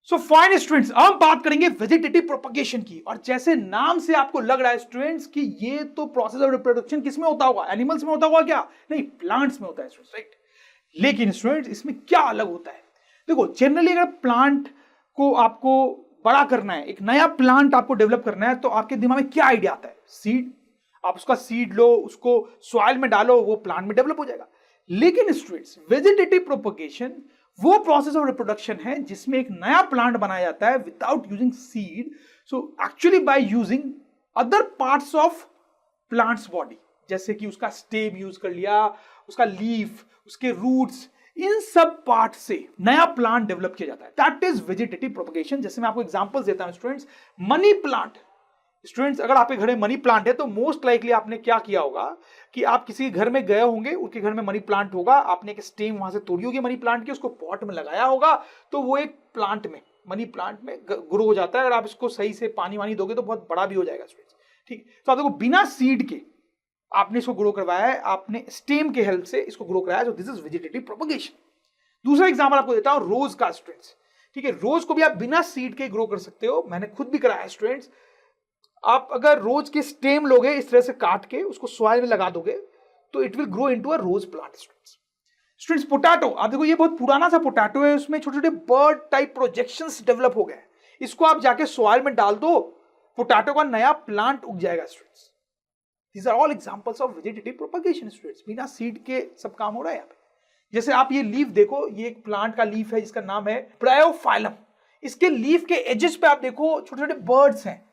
So fine students, अब हम बात करेंगे वेजिटेटिव प्रोपगेशन की। और जैसे नाम से आपको लग रहा है स्टूडेंट्स कि ये तो प्रोसेस ऑफ रिप्रोडक्शन किस में होता होगा, एनिमल्स में होता होगा क्या? नहीं, प्लांट्स में होता है स्टूडेंट्स, राइट। लेकिन स्टूडेंट्स इसमें क्या अलग होता है? देखो, जनरली अगर प्लांट को आपको बड़ा करना है, एक नया प्लांट आपको डेवलप करना है, तो आपके दिमाग में क्या आइडिया आता है? सीड। आप उसका सीड लो, उसको सॉइल में डालो, वो प्लांट में डेवलप हो जाएगा। लेकिन स्टूडेंट्स, वेजिटेटिव प्रोपगेशन वो प्रोसेस ऑफ रिप्रोडक्शन है जिसमें एक नया प्लांट बनाया जाता है without using seed. So actually by using other parts of plants body, जैसे कि उसका स्टेम यूज कर लिया, उसका लीफ, उसके रूट्स, इन सब पार्ट से नया प्लांट डेवलप किया जाता है। That is vegetative propagation. जैसे मैं आपको एग्जांपल्स देता हूं स्टूडेंट्स, मनी प्लांट। स्टूडेंट्स, अगर आपके घर में मनी प्लांट है तो मोस्ट लाइकली आपने क्या किया होगा कि आप किसी घर में गए होंगे, उनके घर में मनी प्लांट होगा, आपने एक स्टेम वहां से तोड़ी होगी मनी प्लांट की, उसको पॉट में लगाया होगा, तो वो एक प्लांट में, मनी प्लांट में ग्रो हो जाता है। अगर आप इसको सही से पानी वानी दोगे तो बहुत बड़ा भी हो जाएगा स्टूडेंट्स, ठीक। तो आप देखो, बिना सीड के आपने इसको ग्रो करवाया है, आपने स्टेम के हेल्प से इसको ग्रो कराया, दिस इज वेजिटेटिव प्रोपगेशन। दूसरा एग्जांपल आपको देता हूं रोज का स्टूडेंट्स, ठीक है। रोज को भी आप बिना सीड के ग्रो कर सकते हो, मैंने खुद भी कराया स्टूडेंट्स। आप अगर रोज के स्टेम लोगे, इस तरह से काट के उसको सॉइल में लगा दोगे, तो it will grow into a rose plant students. Potato, आप देखो ये बहुत पुराना सा पोटैटो है, उसमें छोटे छोटे बर्ड टाइप प्रोजेक्शंस डेवलप हो गए। इसको आप जाके सॉइल में डाल दो, पोटैटो का नया प्लांट उग जाएगा students. These are all examples of vegetative propagation students. बिना सीड के सब काम हो रहा है यहाँ पे। जैसे आप ये लीफ देखो, ये एक प्लांट का लीफ है जिसका नाम है ब्रायोफाइलम। इसके लीफ के एजेस पे आप देखो छोटे छोटे बर्ड्स हैं,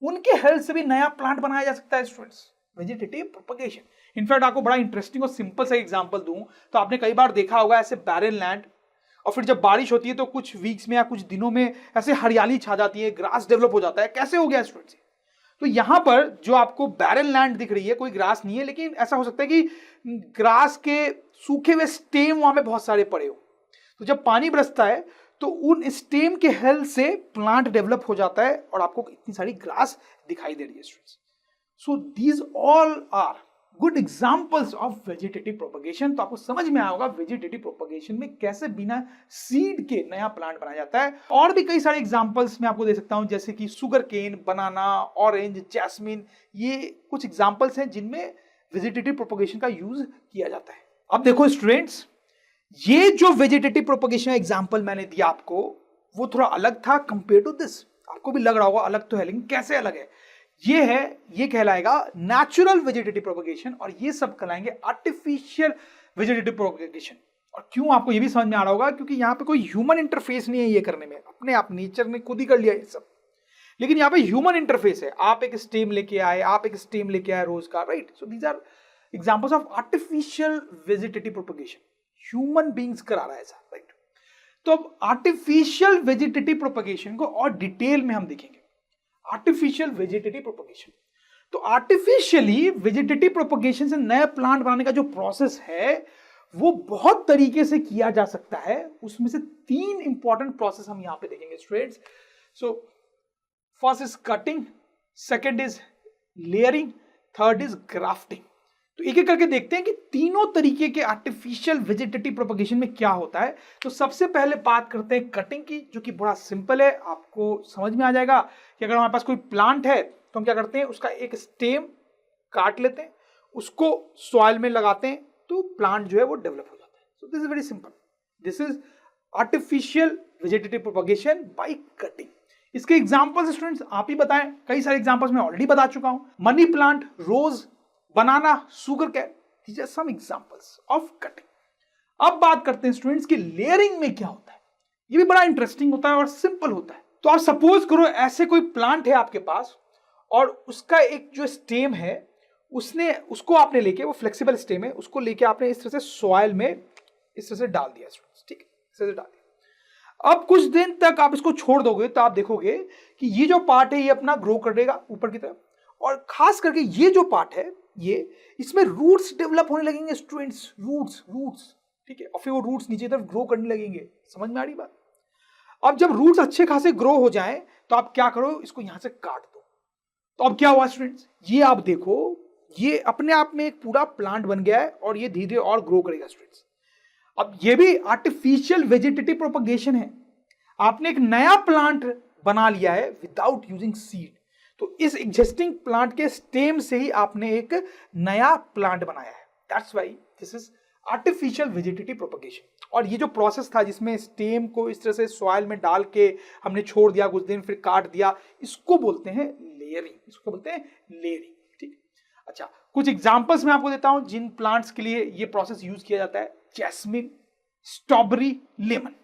उनके हेल्प से भी नया प्लांट बनाया जा सकता है स्टूडेंट्स, वेजिटेटिव प्रोपगेशन। इनफैक्ट आपको बड़ा इंटरेस्टिंग और सिंपल सा एग्जांपल दूं तो आपने कई बार देखा होगा ऐसे बैरन लैंड, और फिर जब बारिश होती है तो कुछ वीक्स में या कुछ दिनों में ऐसे हरियाली छा जाती है, ग्रास डेवलप हो जाता है। कैसे हो गया स्टूडेंट्स? तो यहां पर जो आपको बैरन लैंड दिख रही है, कोई ग्रास नहीं है, लेकिन ऐसा हो सकता है कि ग्रास के सूखे हुए स्टेम वहां पे बहुत सारे पड़े हो। तो जब पानी बरसता है तो उन स्टेम के हेल्प से प्लांट डेवलप हो जाता है और आपको इतनी सारी ग्रास दिखाई दे रही है students. So these all are good examples of vegetative propagation. तो आपको समझ में आया होगा वेजिटेटिव प्रोपगेशन में कैसे बिना सीड के नया प्लांट बनाया जाता है। और भी कई सारे एग्जांपल्स मैं आपको दे सकता हूं, जैसे कि सुगर केन, बनाना, ऑरेंज, जैस्मिन, ये कुछ एग्जांपल्स हैं जिनमें वेजिटेटिव प्रोपगेशन का यूज किया जाता है। अब देखो स्टूडेंट्स, ये जो वेजिटेटिव प्रोपगेशन एग्जांपल मैंने दिया आपको, वो थोड़ा अलग था कंपेयर टू दिस। आपको भी लग रहा होगा अलग तो है, लेकिन कैसे अलग है? ये कहलाएगा नेचुरल वेजिटेटिव प्रोपगेशन, और ये सब कहलाएंगे आर्टिफिशियल वेजिटेटिव प्रोपगेशन। और क्यों, आपको ये भी समझ में आ रहा होगा, क्योंकि यहाँ पे कोई ह्यूमन इंटरफेस नहीं है ये करने में, अपने आप नेचर ने खुद ही कर लिया ये सब। लेकिन यहाँ पे ह्यूमन इंटरफेस है, आप एक स्टेम लेके आए, आप एक स्टेम लेके आए रोज का, right. So these are examples of artificial vegetative propagation. Human beings करा रहा है ऐसा, राइट। तो अब आर्टिफिशियल वेजिटेटिव प्रोपगेशन को और डिटेल में हम देखेंगे। आर्टिफिशियल वेजिटेटिव प्रोपगेशन, तो आर्टिफिशियली वेजिटेटिव प्रोपगेशन से नए प्लांट बनाने का जो प्रोसेस है वो बहुत तरीके से किया जा सकता है। उसमें से 3 इंपॉर्टेंट प्रोसेस हम यहां पे देखेंगे students. So first is cutting, second is layering, third is grafting. तो एक एक करके देखते हैं कि तीनों तरीके के आर्टिफिशियल वेजिटेटिव प्रोपगेशन में क्या होता है। तो सबसे पहले बात करते हैं कटिंग की, जो कि बड़ा सिंपल है, आपको समझ में आ जाएगा कि अगर हमारे पास कोई प्लांट है तो हम क्या करते हैं, उसका एक स्टेम काट लेते हैं, उसको सॉइल में लगाते हैं, तो प्लांट जो है वो डेवलप हो जाता है। So this is very simple, this is artificial vegetative propagation by cutting. इसके एग्जाम्पल्स स्टूडेंट्स आप ही बताएं, कई सारे एग्जाम्पल्स मैं ऑलरेडी बता चुका हूं। Money plant, rose, banana, sugar cane, these are some examples of cutting। अब बात करते हैं स्टूडेंट्स कि लेयरिंग में क्या होता है। ये भी बड़ा इंटरेस्टिंग होता है और सिंपल होता है। तो आप सपोज करो ऐसे कोई प्लांट है आपके पास, और उसका एक जो स्टेम है उसको आपने लेके, वो फ्लेक्सिबल स्टेम है, उसको लेके आपने इस तरह से सॉइल में इस तरह से डाल दिया स्टूडेंट्स, ठीक है, इस तरह से डाल दिया। अब कुछ दिन तक आप इसको छोड़ दोगे तो आप देखोगे कि ये जो पार्ट है ये अपना ग्रो करेगा ऊपर की तरफ, और खास करके ये जो पार्ट है ये, इसमें रूट्स डेवलप होने लगेंगे स्टूडेंट्स, रूट्स, ठीक है, और फिर वो रूट्स नीचे तरफ ग्रो करने लगेंगे। समझ में आ रही बात? अब जब रूट्स अच्छे खासे ग्रो हो जाएं तो आप क्या करो, इसको यहां से काट दो। तो अब क्या हुआ स्टूडेंट्स, ये आप देखो, ये अपने आप में एक पूरा प्लांट बन गया है और ये धीरे धीरे और ग्रो करेगा स्टूडेंट्स। अब ये भी आर्टिफिशियल वेजिटेटिव प्रोपगेशन है। आपने एक नया प्लांट बना लिया है विदाउट यूजिंग सीड। तो इस एग्जिस्टिंग प्लांट के स्टेम से ही आपने एक नया प्लांट बनाया है। That's why this is artificial vegetative propagation. और ये जो प्रोसेस था जिसमें स्टेम को इस तरह से सॉइल में डाल के हमने छोड़ दिया कुछ दिन, फिर काट दिया, इसको बोलते हैं लेयरिंग। इसको बोलते हैं लेयरिंग। ठीक। अच्छा, कुछ एग्जांपल्स मैं आपको देता हूं जिन प्लांट्स के लिए ये प्रोसेस यूज किया जाता है। Jasmine, strawberry, lemon.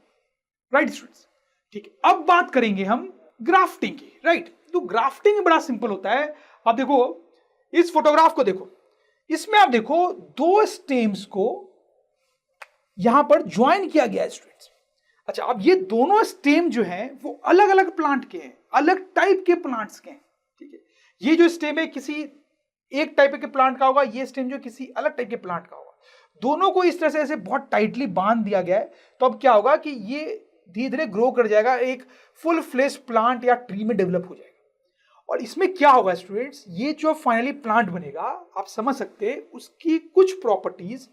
Right students. ठीक है, अब बात करेंगे हम ग्राफ्टिंग की। राइट। तो ग्राफ्टिंग बड़ा सिंपल होता है। आप देखो इस फोटोग्राफ को, देखो इसमें आप देखो दो स्टेम्स को यहां पर ज्वाइन किया गया है स्टूडेंट्स। अच्छा, अब ये दोनों स्टेम जो हैं वो अलग अलग प्लांट के हैं, अलग टाइप के प्लांट्स के हैं। ठीक है, ये जो स्टेम है किसी एक टाइप के प्लांट का होगा, ये स्टेम जो किसी अलग टाइप के प्लांट का होगा। दोनों को इस तरह से ऐसे बहुत टाइटली बांध दिया गया है। तो अब क्या होगा कि ये धीरे धीरे ग्रो कर जाएगा, एक फुल फ्लेश प्लांट या ट्री में डेवलप हो जाएगा। और इसमें क्या होगा स्टूडेंट्स, ये जो फाइनली प्लांट बनेगा, आप समझ सकते हैं उसकी कुछ प्रॉपर्टीज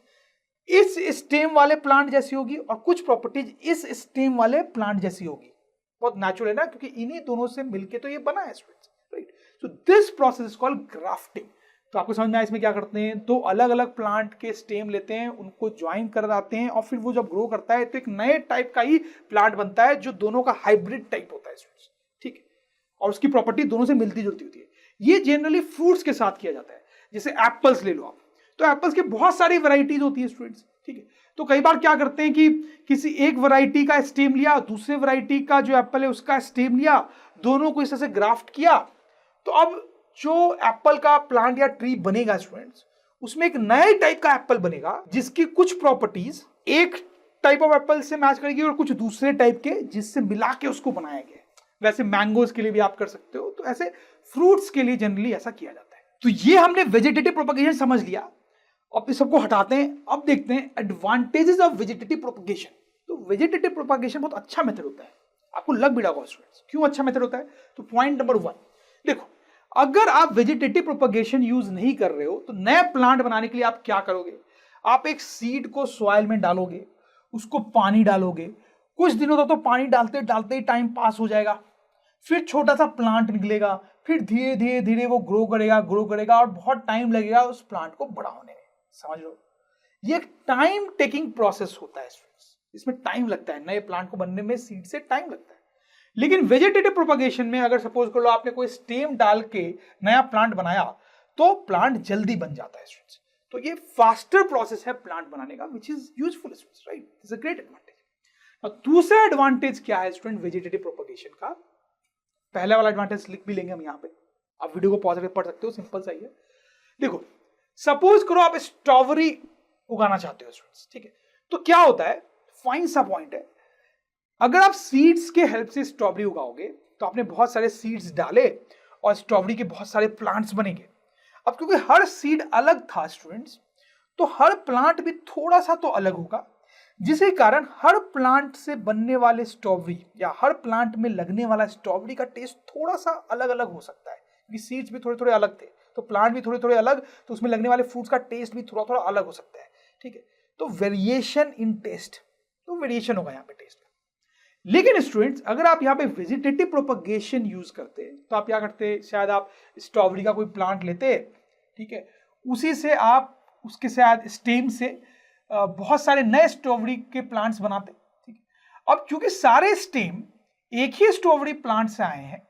इस स्टेम वाले प्लांट जैसी होगी और कुछ प्रॉपर्टीज इस स्टेम वाले प्लांट जैसी होगी। बहुत नेचुरल है ना, क्योंकि इन्हीं दोनों से मिलके तो ये बना है students. Right. So this process is called grafting. तो आपको समझ में आया इसमें क्या करते हैं, दो अलग अलग प्लांट के स्टेम लेते हैं, उनको ज्वाइन कर देते हैं और फिर वो जब ग्रो करता है तो एक नए टाइप का ही प्लांट बनता है जो दोनों का हाइब्रिड टाइप होता है स्टूडेंट्स। ठीक है, और उसकी प्रॉपर्टी दोनों से मिलती जुलती होती है। ये जनरली फ्रूट्स के साथ किया जाता है। जैसे एप्पल्स ले लो आप, तो एप्पल्स की बहुत सारी वैरायटीज होती है स्टूडेंट्स। ठीक है, तो कई बार क्या करते हैं कि किसी एक वैरायटी का स्टेम लिया, दूसरे वैरायटी का जो एप्पल है उसका स्टेम लिया, दोनों को इस तरह से ग्राफ्ट किया। तो अब जो एप्पल का प्लांट या ट्री बनेगा स्टूडेंट्स, उसमें एक नए टाइप का एप्पल बनेगा जिसकी कुछ प्रॉपर्टीज एक टाइप ऑफ एप्पल से मैच करेगी और कुछ दूसरे टाइप के जिससे मिला के उसको बनाया गया। वैसे मैंगोज के लिए भी आप कर सकते हो। तो ऐसे फ्रूट्स के लिए जनरली ऐसा किया जाता है। तो ये हमने वेजिटेटिव प्रोपगेशन समझ लिया। अब इस सबको हटाते हैं, अब देखते हैं एडवांटेजेस ऑफ वेजिटेटिव प्रोपगेशन। तो वेजिटेटिव प्रोपगेशन बहुत अच्छा मेथड होता है। आपको लग भी रहा होगा स्टूडेंट्स क्यों अच्छा मेथड होता है। तो पॉइंट नंबर 1 देखो, अगर आप वेजिटेटिव प्रोपगेशन यूज नहीं कर रहे हो तो नए प्लांट बनाने के लिए आप क्या करोगे, आप एक सीड को सॉइल में डालोगे, उसको पानी डालोगे, कुछ दिनों तक तो पानी डालते डालते ही टाइम पास हो जाएगा, फिर छोटा सा प्लांट निकलेगा, फिर धीरे धीरे धीरे वो ग्रो करेगा और बहुत टाइम लगेगा उस प्लांट को बड़ा होने में। समझ लो, ये एक टाइम टेकिंग प्रोसेस होता है स्टूडेंट्स। इसमें टाइम लगता है, नए प्लांट को बनने में सीड से टाइम लगता है। लेकिन वेजिटेटिव प्रोपगेशन में अगर सपोज कर लो आपने कोई स्टेम डाल के नया प्लांट बनाया तो प्लांट जल्दी बन जाता है स्टूडेंट्स। तो ये फास्टर प्रोसेस है प्लांट बनाने का, which is useful students. Right, it's a great advantage. दूसरा एडवांटेज क्या है स्टूडेंट वेजिटेटिव प्रोपगेशन का, पहला वाला एडवांटेज लिख भी लेंगे हम यहाँ पे, आप वीडियो को पॉज करके पढ़ सकते हो, सिंपल सा ही है। देखो सपोज करो आप स्ट्रॉबेरी उगाना चाहते हो स्टूडेंट्स। ठीक है, तो क्या होता है, फाइन सा पॉइंट है, अगर आप सीड्स के हेल्प से स्ट्रॉबेरी उगाओगे तो आपने बहुत सारे सीड्स डाले और स्ट्रॉबेरी के बहुत सारे प्लांट्स बनेंगे। अब क्योंकि हर सीड अलग था स्टूडेंट्स, तो हर प्लांट भी थोड़ा सा तो अलग होगा, जिसके कारण हर प्लांट से बनने वाले स्ट्रॉबेरी या हर प्लांट में लगने वाला स्ट्रॉबेरी का टेस्ट थोड़ा सा अलग अलग हो सकता है, क्योंकि सीड्स भी थोड़े थोड़े अलग थे, तो प्लांट भी थोड़े थोड़े अलग, तो उसमें लगने वाले फ्रूट्स का टेस्ट भी थोड़ा थोड़ा अलग हो सकता है। ठीक है, तो वेरिएशन इन टेस्ट, तो वेरिएशन होगा यहाँ पे टेस्ट। लेकिन स्टूडेंट्स अगर आप यहाँ पे वेजिटेटिव प्रोपगेशन यूज करते तो आप क्या करते, शायद आप स्ट्रॉबेरी का कोई प्लांट लेते, ठीक है, उसी से आप उसके शायद स्टेम से बहुत सारे नए स्ट्रॉबेरी के प्लांट्स बनाते। ठीक है, अब क्योंकि सारे स्टेम एक ही स्ट्रॉबेरी प्लांट से आए हैं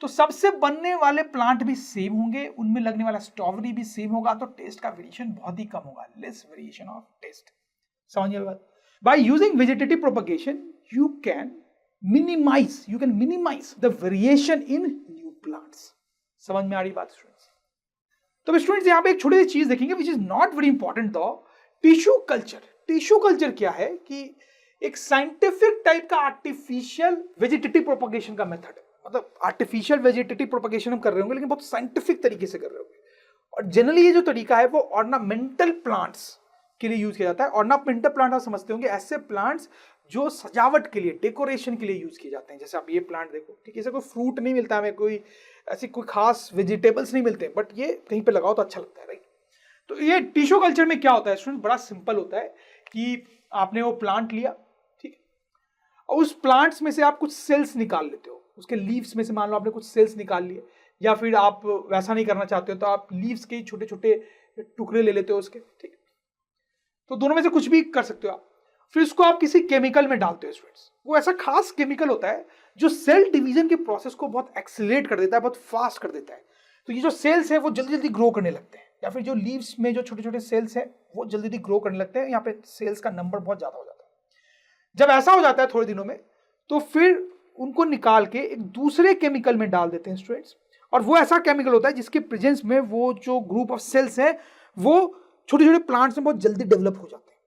तो सबसे बनने वाले प्लांट भी सेम होंगे, उनमें लगने वाला स्ट्रॉबेरी भी सेम होगा, तो टेस्ट का वेरिएशन बहुत ही कम होगा, लेस वेरिएशन ऑफ टेस्ट। समझिए बात। By using vegetative propagation you can minimize the variation in new plants। समझ में आ रही बात स्टूडेंट्स। तो स्टूडेंट्स यहाँ पे एक छोटी सी चीज देखेंगे which is not very important दो, टिश्यू कल्चर। टिश्यू कल्चर क्या है कि एक साइंटिफिक टाइप का आर्टिफिशियल वेजिटेटिव प्रोपगेशन का मेथड है। मतलब आर्टिफिशियल वेजिटेटिव प्रोपगेशन हम कर रहे होंगे लेकिन बहुत साइंटिफिक तरीके से कर रहे होंगे, और जनरली ये जो तरीका है वो ऑर्नामेंटल प्लांट्स के लिए यूज किया जाता है। ऑर्नामेंटल प्लांट आप समझते होंगे, ऐसे प्लांट्स जो सजावट के लिए, डेकोरेशन के लिए यूज किए जाते हैं। जैसे आप ये प्लांट देखो, ठीक है, इसे कोई फ्रूट नहीं मिलता हमें, कोई ऐसी कोई खास वेजिटेबल्स नहीं मिलते, बट ये कहीं पे लगाओ तो अच्छा लगता है, राइट। तो ये टिश्यू कल्चर में क्या होता है स्टूडेंट, बड़ा सिंपल होता है कि आपने वो प्लांट लिया, ठीक है, और उस प्लांट्स में से आप कुछ सेल्स निकाल लेते हो, उसके लीव्स में से मान लो आपने कुछ सेल्स निकाल लिए, या फिर आप वैसा नहीं करना चाहते हो तो आप लीव्स के छोटे छोटे टुकड़े ले लेते हो उसके, ठीक। तो दोनों में से कुछ भी कर सकते हो आप। फिर उसको आप किसी केमिकल में डालते हो स्टूडेंट्स। वो ऐसा खास केमिकल होता है जो सेल डिवीजन के प्रोसेस को बहुत एक्सेलरेट कर देता है, बहुत फास्ट कर देता है। तो ये जो सेल्स है वो जल्दी जल्दी ग्रो करने लगते हैं, या फिर जो लीव्स में जो छोटे छोटे सेल्स है वो जल्दी जल्दी ग्रो करने लगते हैं। यहाँ पे सेल्स का नंबर बहुत ज्यादा हो जाता है। जब ऐसा हो जाता है थोड़े दिनों में, तो फिर उनको निकाल के एक दूसरे केमिकल में डाल देते हैं स्टूडेंट्स। और वो ऐसा केमिकल होता है जिसके प्रेजेंस में वो जो ग्रुप ऑफ सेल्स है वो छोटे छोटे प्लांट्स में बहुत जल्दी डेवलप हो जाते हैं।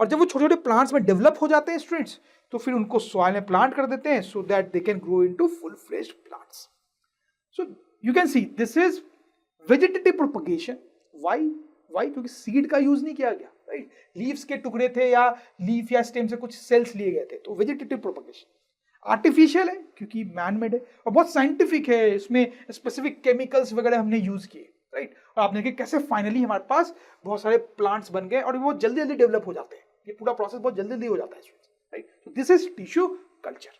और जब वो छोटे छोटे प्लांट्स में डेवलप हो जाते हैं स्टूडेंट्स, तो फिर उनको सॉइल में प्लांट कर देते हैं so that they can grow into full fleshed plants. So you can see this is vegetative propagation. Why? क्योंकि सीड का यूज नहीं किया गया, राइट। लीव्स के टुकड़े थे या लीफ या स्टेम से कुछ सेल्स लिए गए थे, तो वेजिटेटिव प्रोपगेशन। आर्टिफिशियल है क्योंकि मैन मेड है, और बहुत साइंटिफिक है, इसमें स्पेसिफिक केमिकल्स वगैरह हमने यूज किए, राइट। और आपने देखा कैसे फाइनली हमारे पास बहुत सारे प्लांट्स बन गए और वो जल्दी जल्दी डेवलप हो जाते हैं। ये पूरा प्रोसेस बहुत जल्दी जल्दी हो जाता है, राइट। तो दिस इज टिश्यू कल्चर।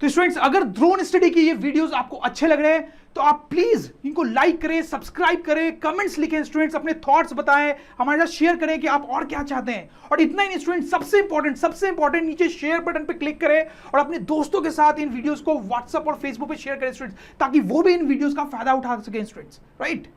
तो स्टूडेंट्स, अगर ड्रोन स्टडी के ये वीडियोस आपको अच्छे लग रहे हैं तो आप प्लीज इनको लाइक करें, सब्सक्राइब करें, कमेंट्स लिखें स्टूडेंट्स, अपने थॉट्स बताएं, हमारे साथ शेयर करें कि आप और क्या चाहते हैं। और इतना ही नहीं स्टूडेंट्स, सबसे इंपॉर्टेंट नीचे शेयर बटन पे क्लिक करें और अपने दोस्तों के साथ इन वीडियोस को व्हाट्सएप और फेसबुक पे शेयर करें स्टूडेंट्स, ताकि वो भी इन वीडियोस का फायदा उठा सकें स्टूडेंट्स, राइट।